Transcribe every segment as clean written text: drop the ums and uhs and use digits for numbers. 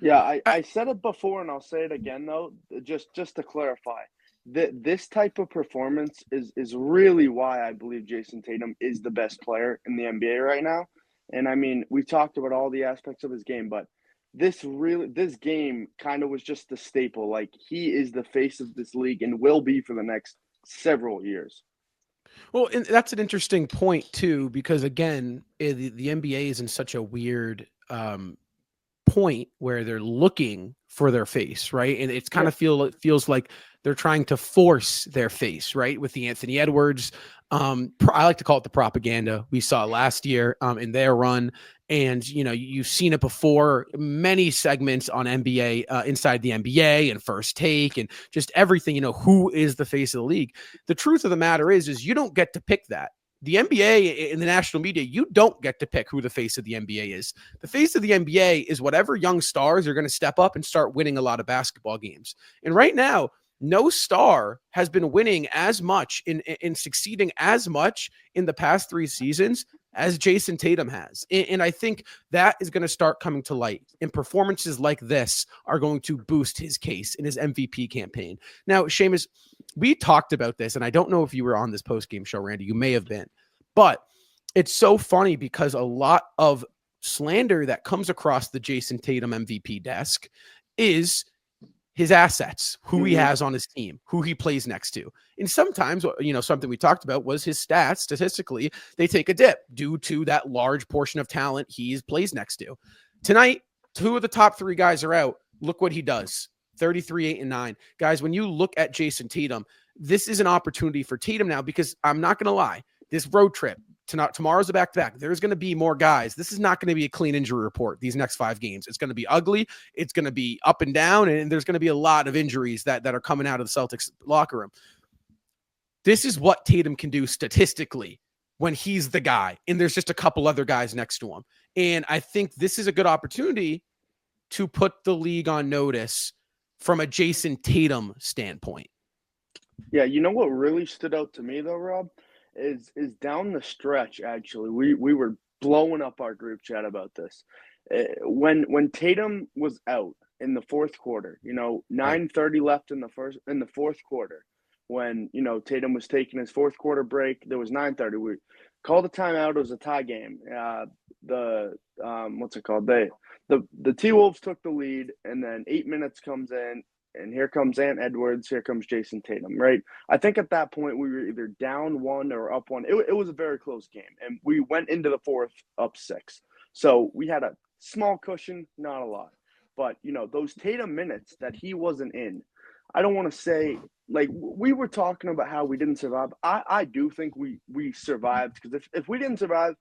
Yeah, I, I, I said it before and I'll say it again though, just to clarify. This type of performance is really why I believe Jayson Tatum is the best player in the NBA right now. And I mean, we've talked about all the aspects of his game, but this game kind of was just the staple. Like he is the face of this league and will be for the next several years. well, and that's an interesting point too, because again, the NBA is in such a weird point where they're looking for their face, right? And it's kind Yeah. of feels like they're trying to force their face, right? With the Anthony Edwards, I like to call it the propaganda we saw last year in their run. And you've seen it before, many segments on NBA, inside the NBA, and First Take, and just everything. Who is the face of the league? The truth of the matter is you don't get to pick that. The NBA in the national media, you don't get to pick who the face of the NBA is. The face of the NBA is whatever young stars are going to step up and start winning a lot of basketball games. And right now, no star has been winning as much in succeeding as much in the past 3 seasons as Jayson Tatum has. And I think that is going to start coming to light. And performances like this are going to boost his case in his MVP campaign. Now, Seamus, we talked about this, and I don't know if you were on this post-game show, Randy. You may have been. But it's so funny because a lot of slander that comes across the Jayson Tatum MVP desk is his assets, who he Mm-hmm. has on his team, who he plays next to. And sometimes, something we talked about was his stats. Statistically, they take a dip due to that large portion of talent he plays next to. Tonight, 2 of the top 3 guys are out. Look what he does. 33, 8, and 9. Guys, when you look at Jayson Tatum, this is an opportunity for Tatum now, because I'm not going to lie, this road trip, tomorrow's a back-to-back. There's going to be more guys. This is not going to be a clean injury report these next 5 games. It's going to be ugly. It's going to be up and down, and there's going to be a lot of injuries that are coming out of the Celtics locker room. This is what Tatum can do statistically when he's the guy, and there's just a couple other guys next to him. And I think this is a good opportunity to put the league on notice from a Jayson Tatum standpoint. Yeah, you know what really stood out to me though, Rob, is down the stretch. Actually, we were blowing up our group chat about this. When Tatum was out in the fourth quarter, Right. 9:30 left in the fourth quarter, when Tatum was taking his fourth quarter break. There was 9:30. We called a timeout. It was a tie game. The what's it called? The T Wolves took the lead, and then 8 minutes comes in, and here comes Ant Edwards, here comes Jayson Tatum, right? I think at that point we were either down one or up one. It was a very close game, and we went into the fourth up 6. So we had a small cushion, not a lot. But, those Tatum minutes that he wasn't in, I don't want to say, like, we were talking about how we didn't survive. I do think we survived, because if we didn't survive,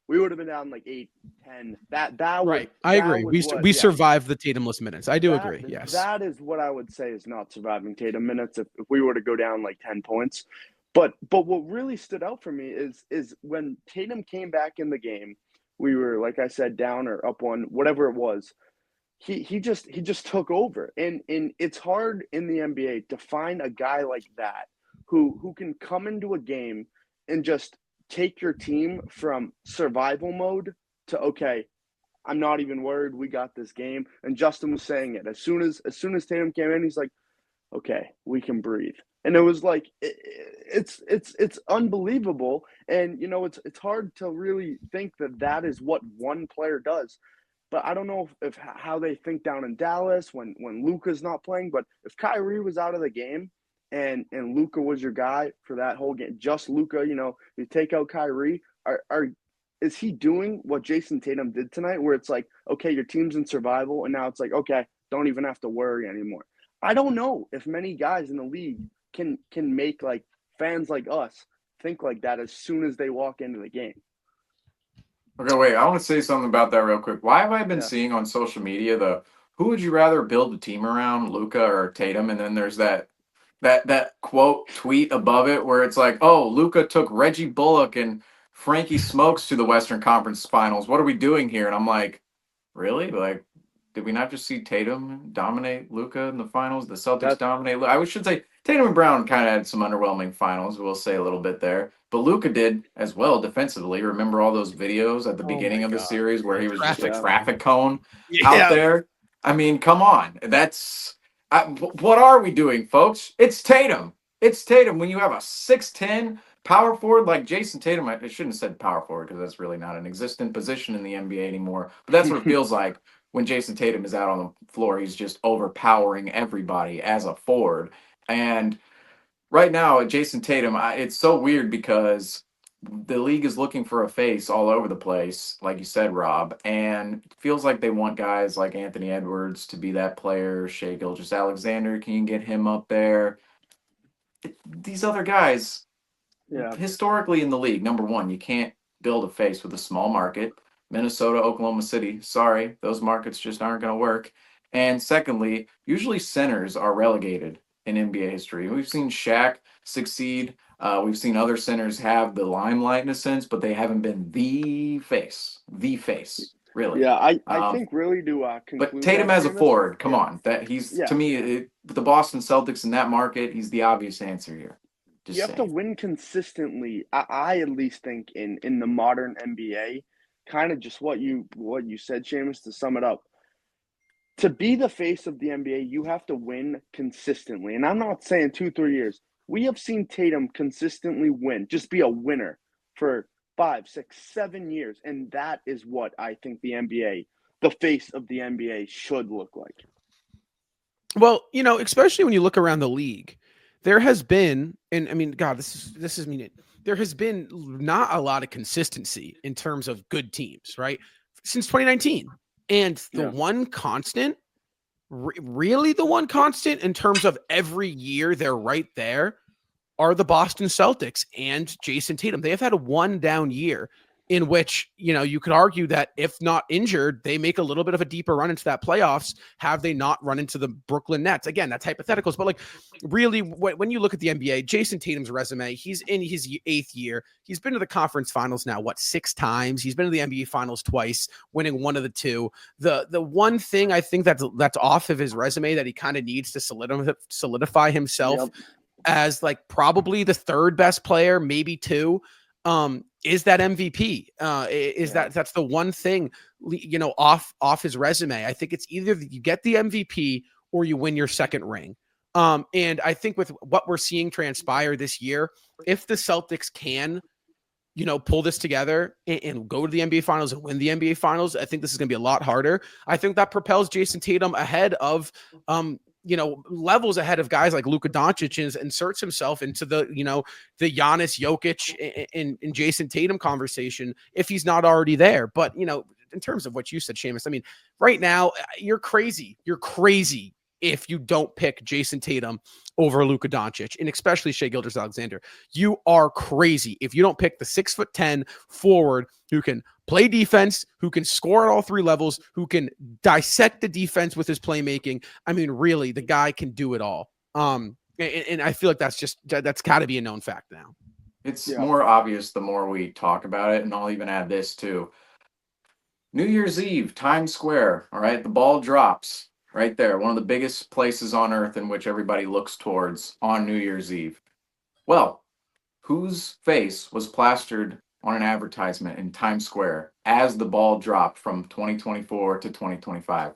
we would have been down like 8, 10. Right. I That agree. was what, We yeah, survived the Tatumless minutes. I do that agree. Yes. that is what I would say is not surviving Tatum minutes if we were to go down like 10 points. But what really stood out for me is when Tatum came back in the game, we were, like I said, down or up one, whatever it was. He just took over. And it's hard in the NBA to find a guy like that who can come into a game and just take your team from survival mode to, okay, I'm not even worried. We got this game. And Justin was saying it as soon as Tatum came in, he's like, okay, we can breathe. And it was like it's unbelievable. And it's hard to really think that is what one player does. But I don't know if how they think down in Dallas when Luka's not playing. But if Kyrie was out of the game and Luka was your guy for that whole game, just Luka, you take out Kyrie, are is he doing what Jayson Tatum did tonight, where it's like, okay, your team's in survival, and now it's like, okay, don't even have to worry anymore. I don't know if many guys in the league can make like fans like us think like that as soon as they walk into the game. Okay, wait. I want to say something about that real quick. Why have I been Yeah. seeing on social media the who would you rather build a team around, Luca or Tatum? And then there's that quote tweet above it where it's like, "Oh, Luca took Reggie Bullock and Frankie Smokes to the Western Conference Finals. What are we doing here?" And I'm like, really? Like, did we not just see Tatum dominate Luca in the finals? The Celtics That dominate. I should say Tatum and Brown kind of had some underwhelming finals. We'll say a little bit there, but Luca did as well defensively. Remember all those videos at the Oh beginning my of the God. series where The he was just a traffic yeah. traffic cone out Yeah. there? I mean, come on. What are we doing, folks? It's Tatum. It's Tatum. When you have a 6'10" power forward like Jayson Tatum, I shouldn't have said power forward because that's really not an existent position in the NBA anymore. But that's what it feels like when Jayson Tatum is out on the floor. He's just overpowering everybody as a forward. And right now, Jayson Tatum, it's so weird because the league is looking for a face all over the place, like you said, Rob, and it feels like they want guys like Anthony Edwards to be that player. Shea Gilgeous-Alexander, can you get him up there? These other guys, Yeah. historically in the league, number one, you can't build a face with a small market. Minnesota, Oklahoma City, sorry, those markets just aren't going to work. And secondly, usually centers are relegated in NBA history. We've seen Shaq succeed. We've seen other centers have the limelight in a sense, but they haven't been the face, really. Yeah, I think really to But conclude Tatum that, as a Seamus. forward, come Yeah, on, that he's to yeah. me the Boston Celtics in that market. He's the obvious answer here. You Just have to saying. win consistently. I at least think in the modern NBA, kind of just what you said, Seamus, to sum it up. To be the face of the NBA, you have to win consistently. And I'm not saying 2, 3 years. We have seen Tatum consistently win, just be a winner for 5, 6, 7 years. And that is what I think the NBA, the face of the NBA, should look like. Well, especially when you look around the league, there has been, and I mean, God, this is mean. There has been not a lot of consistency in terms of good teams, right? Since 2019, and the Yeah. one constant, really the one constant in terms of every year they're right there, are the Boston Celtics and Jayson Tatum. They have had a one down year in which, you could argue that if not injured, they make a little bit of a deeper run into that playoffs. Have they not run into the Brooklyn Nets? Again, that's hypotheticals, but like really when you look at the NBA, Jayson Tatum's resume, he's in his 8th year. He's been to the conference finals now, 6 times. He's been to the NBA finals twice, winning one of the two. The one thing I think that's off of his resume that he kind of needs to solidify himself Yep. as like probably the 3rd best player, maybe 2, is that MVP. That's the one thing, off his resume. I think it's either you get the MVP or you win your 2nd ring. And I think with what we're seeing transpire this year, if the Celtics can, pull this together and go to the NBA finals and win the NBA finals, I think this is going to be a lot harder. I think that propels Jayson Tatum ahead of, levels ahead of guys like Luka Doncic, and inserts himself into the Giannis, Jokic, and Jayson Tatum conversation if he's not already there. But, in terms of what you said, Seamus, I mean, right now, you're crazy. You're crazy if you don't pick Jayson Tatum over Luka Doncic, and especially Shea Gilgeous-Alexander. You are crazy if you don't pick the 6'10" forward who can play defense, who can score at all 3 levels, who can dissect the defense with his playmaking. I mean, really, the guy can do it all. And I feel like that's got to be a known fact now. It's more obvious the more we talk about it, and I'll even add this too. New Year's Eve, Times Square, all right? The ball drops right there, one of the biggest places on earth in which everybody looks towards on New Year's Eve. Well, whose face was plastered on an advertisement in Times Square as the ball dropped from 2024 to 2025?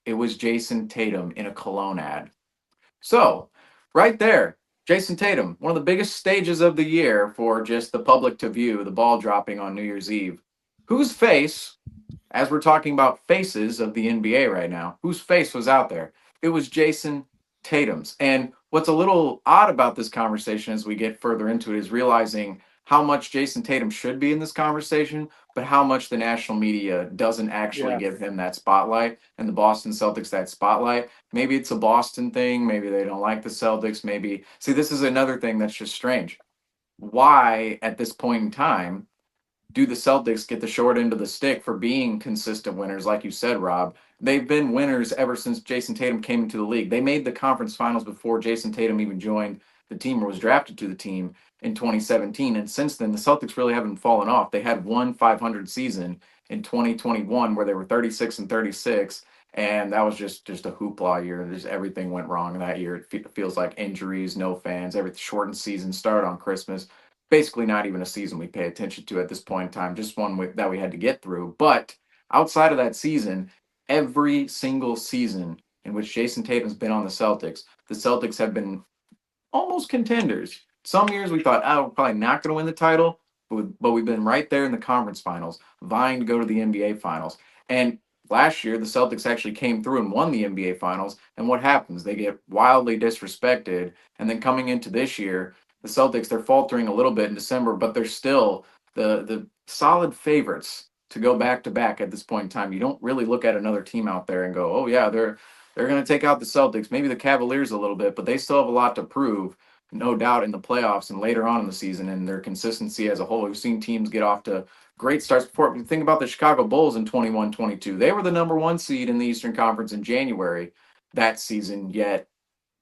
It was Jayson Tatum in a cologne ad. So, right there, Jayson Tatum, one of the biggest stages of the year for just the public to view, the ball dropping on New Year's Eve. Whose face, as we're talking about faces of the NBA right now, whose face was out there? It was Jayson Tatum's. And what's a little odd about this conversation as we get further into it is realizing how much Jayson Tatum should be in this conversation, but how much the national media doesn't actually give him that spotlight, and the Boston Celtics that spotlight. Maybe it's a Boston thing. Maybe they don't like the Celtics. Maybe, see, this is another thing that's just strange. Why, at this point in time, do the Celtics get the short end of the stick for being consistent winners? Like you said, Rob, they've been winners ever since Jayson Tatum came into the league. They made the conference finals before Jayson Tatum even joined the team or was drafted to the team in 2017. And since then, the Celtics really haven't fallen off. They had one 500 season in 2021 where they were 36-36. And that was just a hoopla year. Just everything went wrong that year. It feels like injuries, no fans, every shortened season, started on Christmas. Basically not even a season we pay attention to at this point in time, just one that we had to get through. But outside of that season, every single season in which Jayson Tatum's been on the Celtics have been almost contenders. Some years we thought, oh, we're probably not going to win the title, but we've been right there in the conference finals, vying to go to the NBA finals. And last year, the Celtics actually came through and won the NBA finals. And what happens? They get wildly disrespected. And then coming into this year, the Celtics, they're faltering a little bit in December, but they're still the solid favorites to go back to back at this point in time. You don't really look at another team out there and go, oh, yeah, they're going to take out the Celtics, maybe the Cavaliers a little bit, but they still have a lot to prove, no doubt, in the playoffs and later on in the season and their consistency as a whole. We've seen teams get off to great starts before. Think about the Chicago Bulls in 21-22. They were the number one seed in the Eastern Conference in January that season, yet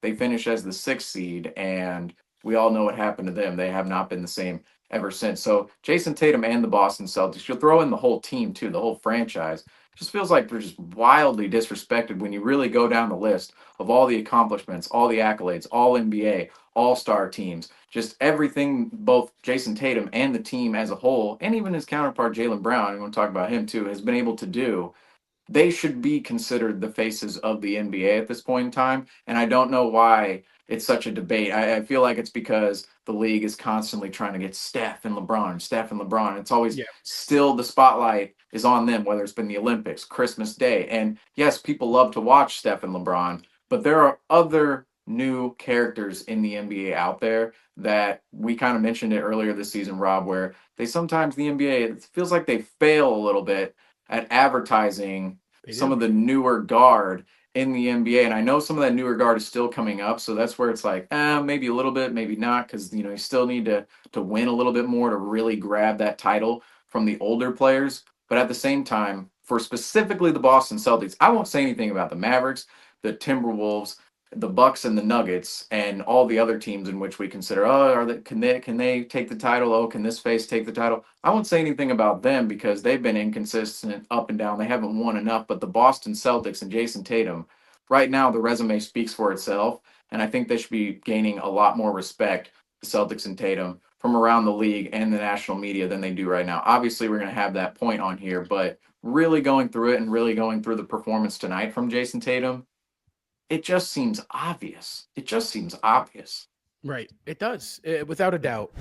they finished as the sixth seed, and we all know what happened to them. They have not been the same ever since. So Jayson Tatum and the Boston Celtics, you'll throw in the whole team too, the whole franchise. Just feels like they're just wildly disrespected when you really go down the list of all the accomplishments, all the accolades, all NBA, all-star teams, just everything both Jayson Tatum and the team as a whole, and even his counterpart Jaylen Brown, I'm going to talk about him too, has been able to do. They should be considered the faces of the NBA at this point in time. And I don't know why it's such a debate. I feel like it's because the league is constantly trying to get Steph and LeBron, Steph and LeBron. It's always still the spotlight is on them, whether it's been the Olympics, Christmas Day. And yes, people love to watch Steph and LeBron, but there are other new characters in the NBA out there that we kind of mentioned it earlier this season, Rob, where they sometimes the NBA, it feels like they fail a little bit at advertising some of the newer guard in the NBA. And I know some of that newer guard is still coming up. So that's where it's like, maybe a little bit, maybe not, because you still need to win a little bit more to really grab that title from the older players. But at the same time, for specifically the Boston Celtics, I won't say anything about the Mavericks, the Timberwolves, the Bucks and the Nuggets and all the other teams in which we consider, can they take the title? Oh, can this face take the title? I won't say anything about them because they've been inconsistent up and down. They haven't won enough, but the Boston Celtics and Jayson Tatum, right now the resume speaks for itself, and I think they should be gaining a lot more respect, the Celtics and Tatum, from around the league and the national media than they do right now. Obviously, we're going to have that point on here, but really going through it and really going through the performance tonight from Jayson Tatum, it just seems obvious. It just seems obvious. Right. It does, without a doubt.